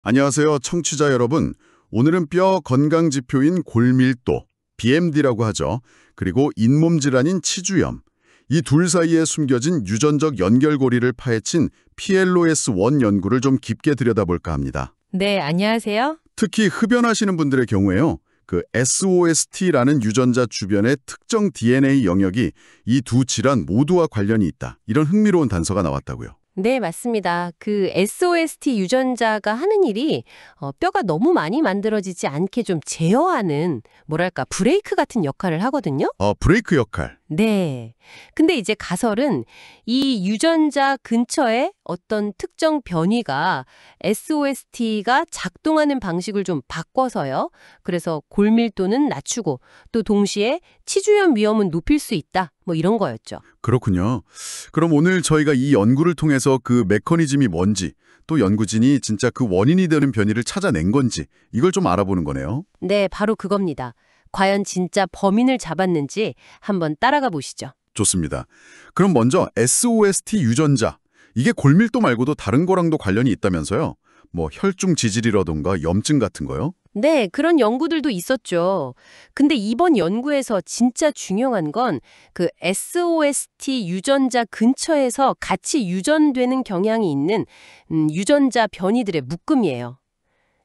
안녕하세요, 청취자 여러분. 오늘은 뼈 건강 지표인 골밀도, BMD라고 하죠. 그리고 잇몸 질환인 치주염. 이 둘 사이에 숨겨진 유전적 연결고리를 파헤친 PLOS1 연구를 좀 깊게 들여다볼까 합니다. 네, 안녕하세요. 특히 흡연하시는 분들의 경우에요. 그 SOST라는 유전자 주변의 특정 DNA 영역이 이 두 질환 모두와 관련이 있다. 이런 흥미로운 단서가 나왔다고요. 네, 맞습니다. 그 SOST 유전자가 하는 일이 뼈가 너무 많이 만들어지지 않게 좀 제어하는, 뭐랄까, 브레이크 같은 역할을 하거든요. 브레이크 역할. 네. 근데 이제 가설은 이 유전자 근처에 어떤 특정 변이가 SOST가 작동하는 방식을 좀 바꿔서요. 그래서 골밀도는 낮추고 또 동시에 치주염 위험은 높일 수 있다. 뭐 이런 거였죠. 그렇군요. 그럼 오늘 저희가 이 연구를 통해서 그 메커니즘이 뭔지, 또 연구진이 진짜 그 원인이 되는 변이를 찾아낸 건지 이걸 좀 알아보는 거네요. 네, 바로 그겁니다. 과연 진짜 범인을 잡았는지 한번 따라가 보시죠. 좋습니다. 그럼 먼저 SOST 유전자. 이게 골밀도 말고도 다른 거랑도 관련이 있다면서요? 뭐 혈중 지질이라던가 염증 같은 거요? 네, 그런 연구들도 있었죠. 근데 이번 연구에서 진짜 중요한 건 그 SOST 유전자 근처에서 같이 유전되는 경향이 있는 유전자 변이들의 묶음이에요.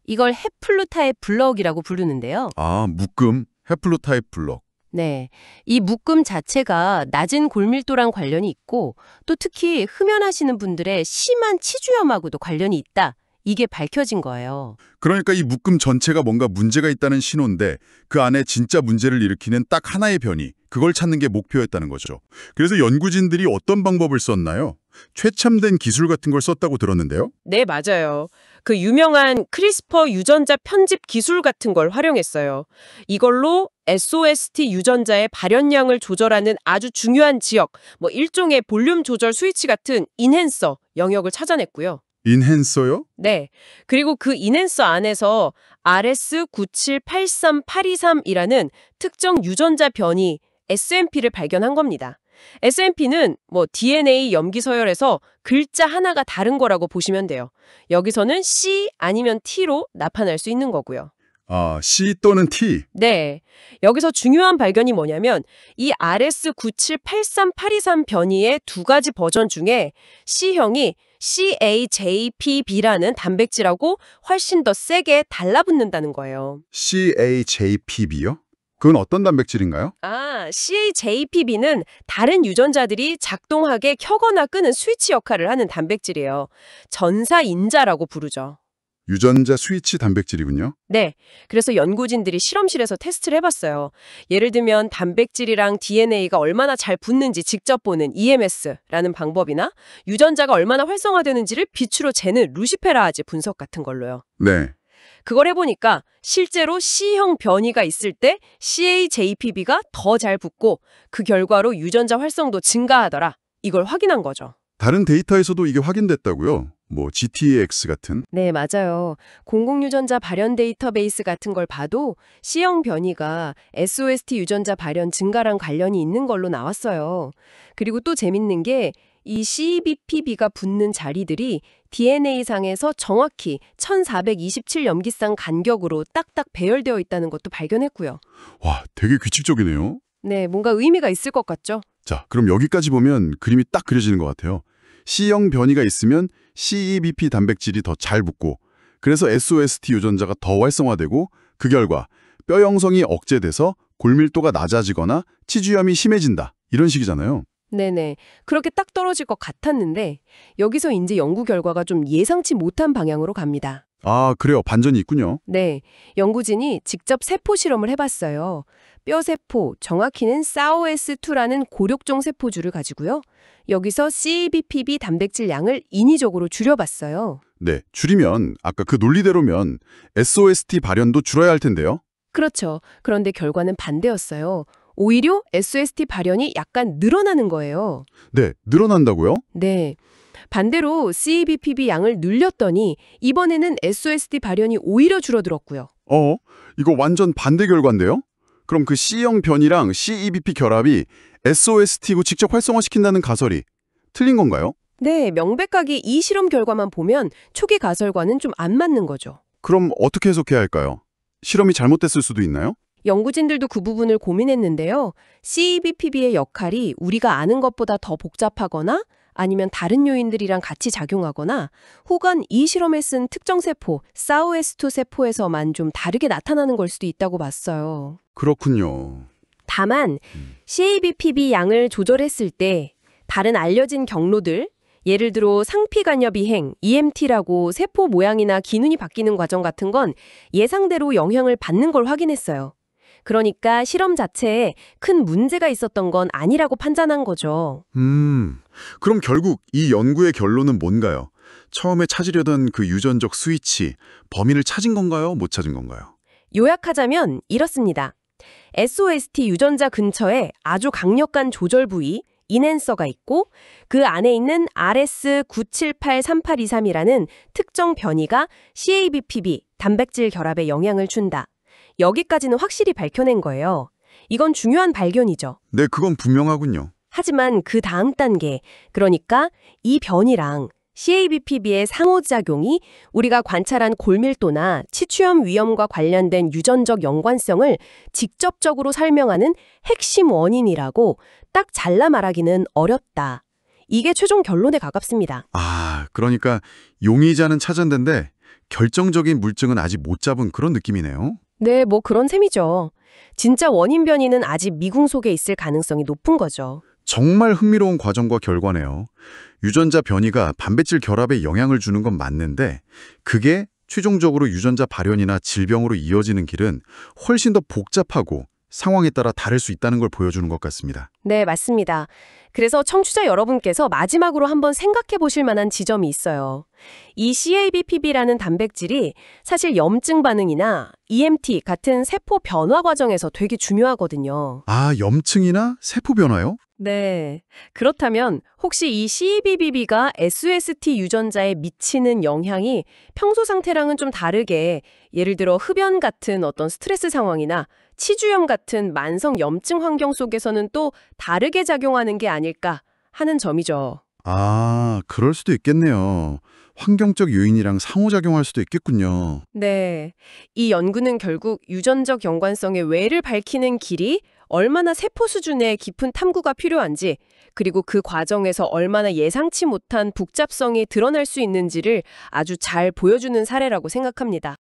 이걸 해플로타입 블럭이라고 부르는데요. 아, 묶음, 해플로타입 블록. 네, 이 묶음 자체가 낮은 골밀도랑 관련이 있고 또 특히 흡연하시는 분들의 심한 치주염하고도 관련이 있다. 이게 밝혀진 거예요. 그러니까 이 묶음 전체가 뭔가 문제가 있다는 신호인데 그 안에 진짜 문제를 일으키는 딱 하나의 변이, 그걸 찾는 게 목표였다는 거죠. 그래서 연구진들이 어떤 방법을 썼나요? 최첨단 기술 같은 걸 썼다고 들었는데요. 네, 맞아요. 그 유명한 크리스퍼 유전자 편집 기술 같은 걸 활용했어요. 이걸로 SOST 유전자의 발현량을 조절하는 아주 중요한 지역, 뭐 일종의 볼륨 조절 스위치 같은 인핸서 영역을 찾아냈고요. 인핸서요? 네. 그리고 그 인핸서 안에서 RS9783823이라는 특정 유전자 변이 SNP를 발견한 겁니다. SNP는 뭐 DNA 염기 서열에서 글자 하나가 다른 거라고 보시면 돼요. 여기서는 C 아니면 T로 나타날 수 있는 거고요. 아, C 또는 T. 네. 여기서 중요한 발견이 뭐냐면 이 RS9783823 변이의 두 가지 버전 중에 C형이 CAJPB라는 단백질하고 훨씬 더 세게 달라붙는다는 거예요. CAJPB요? 그건 어떤 단백질인가요? CAJPB는 다른 유전자들이 작동하게 켜거나 끄는 스위치 역할을 하는 단백질이에요. 전사인자라고 부르죠. 유전자 스위치 단백질이군요. 네, 그래서 연구진들이 실험실에서 테스트를 해봤어요. 예를 들면 단백질이랑 DNA가 얼마나 잘 붙는지 직접 보는 EMS라는 방법이나 유전자가 얼마나 활성화되는지를 빛으로 재는 루시페라아즈 분석 같은 걸로요. 네. 그걸 해보니까 실제로 C형 변이가 있을 때 CAJPB가 더 잘 붙고 그 결과로 유전자 활성도 증가하더라. 이걸 확인한 거죠. 다른 데이터에서도 이게 확인됐다고요? 뭐 GTX 같은? 네, 맞아요. 공공유전자 발현 데이터베이스 같은 걸 봐도 C형 변이가 SOST 유전자 발현 증가랑 관련이 있는 걸로 나왔어요. 그리고 또 재밌는 게 이 CEBPB가 붙는 자리들이 DNA상에서 정확히 1427 염기상 간격으로 딱딱 배열되어 있다는 것도 발견했고요. 와, 되게 규칙적이네요. 네, 뭔가 의미가 있을 것 같죠? 자, 그럼 여기까지 보면 그림이 딱 그려지는 것 같아요. C형 변이가 있으면 CEBP 단백질이 더 잘 붙고 그래서 SOST 유전자가 더 활성화되고 그 결과 뼈 형성이 억제돼서 골밀도가 낮아지거나 치주염이 심해진다. 이런 식이잖아요. 네네. 그렇게 딱 떨어질 것 같았는데 여기서 이제 연구 결과가 좀 예상치 못한 방향으로 갑니다. 아, 그래요. 반전이 있군요. 네. 연구진이 직접 세포 실험을 해봤어요. 뼈세포, 정확히는 SAOS2라는 고력종 세포주를 가지고요. 여기서 CEBPB 단백질 양을 인위적으로 줄여봤어요. 네, 줄이면 아까 그 논리대로면 SOST 발현도 줄어야 할 텐데요. 그렇죠. 그런데 결과는 반대였어요. 오히려 SOST 발현이 약간 늘어나는 거예요. 네, 늘어난다고요? 네. 반대로 CEBPB 양을 늘렸더니 이번에는 SOST 발현이 오히려 줄어들었고요. 이거 완전 반대 결과인데요? 그럼 그 C형 변이랑 CEBP 결합이 SOST고 직접 활성화시킨다는 가설이 틀린 건가요? 네, 명백하게 이 실험 결과만 보면 초기 가설과는 좀 안 맞는 거죠. 그럼 어떻게 해석해야 할까요? 실험이 잘못됐을 수도 있나요? 연구진들도 그 부분을 고민했는데요. CEBPB의 역할이 우리가 아는 것보다 더 복잡하거나 아니면 다른 요인들이랑 같이 작용하거나 혹은 이 실험에 쓴 특정 세포, 사우에스2 세포에서만 좀 다르게 나타나는 걸 수도 있다고 봤어요. 그렇군요. 다만 CEBPB 양을 조절했을 때 다른 알려진 경로들, 예를 들어 상피간엽 이행, EMT라고 세포 모양이나 기능이 바뀌는 과정 같은 건 예상대로 영향을 받는 걸 확인했어요. 그러니까 실험 자체에 큰 문제가 있었던 건 아니라고 판단한 거죠. 그럼 결국 이 연구의 결론은 뭔가요? 처음에 찾으려던 그 유전적 스위치, 범인을 찾은 건가요? 못 찾은 건가요? 요약하자면 이렇습니다. SOST 유전자 근처에 아주 강력한 조절 부위, 인핸서가 있고 그 안에 있는 RS9783823이라는 특정 변이가 CABPB, 단백질 결합에 영향을 준다. 여기까지는 확실히 밝혀낸 거예요. 이건 중요한 발견이죠. 네, 그건 분명하군요. 하지만 그 다음 단계, 그러니까 이 변이랑 CABPB의 상호작용이 우리가 관찰한 골밀도나 치추염 위험과 관련된 유전적 연관성을 직접적으로 설명하는 핵심 원인이라고 딱 잘라 말하기는 어렵다. 이게 최종 결론에 가깝습니다. 아, 그러니까 용의자는 찾았는데 결정적인 물증은 아직 못 잡은 그런 느낌이네요. 네, 뭐 그런 셈이죠. 진짜 원인 변이는 아직 미궁 속에 있을 가능성이 높은 거죠. 정말 흥미로운 과정과 결과네요. 유전자 변이가 단백질 결합에 영향을 주는 건 맞는데 그게 최종적으로 유전자 발현이나 질병으로 이어지는 길은 훨씬 더 복잡하고 상황에 따라 다를 수 있다는 걸 보여주는 것 같습니다. 네, 맞습니다. 그래서 청취자 여러분께서 마지막으로 한번 생각해 보실 만한 지점이 있어요. 이 CABPB라는 단백질이 사실 염증 반응이나 EMT 같은 세포 변화 과정에서 되게 중요하거든요. 아, 염증이나 세포 변화요? 네. 그렇다면 혹시 이 CEBPB가 SOST 유전자에 미치는 영향이 평소 상태랑은 좀 다르게 예를 들어 흡연 같은 어떤 스트레스 상황이나 치주염 같은 만성 염증 환경 속에서는 또 다르게 작용하는 게 아닐까 하는 점이죠. 아, 그럴 수도 있겠네요. 환경적 요인이랑 상호작용할 수도 있겠군요. 네. 이 연구는 결국 유전적 연관성의 왜를 밝히는 길이 얼마나 세포 수준의 깊은 탐구가 필요한지, 그리고 그 과정에서 얼마나 예상치 못한 복잡성이 드러날 수 있는지를 아주 잘 보여주는 사례라고 생각합니다.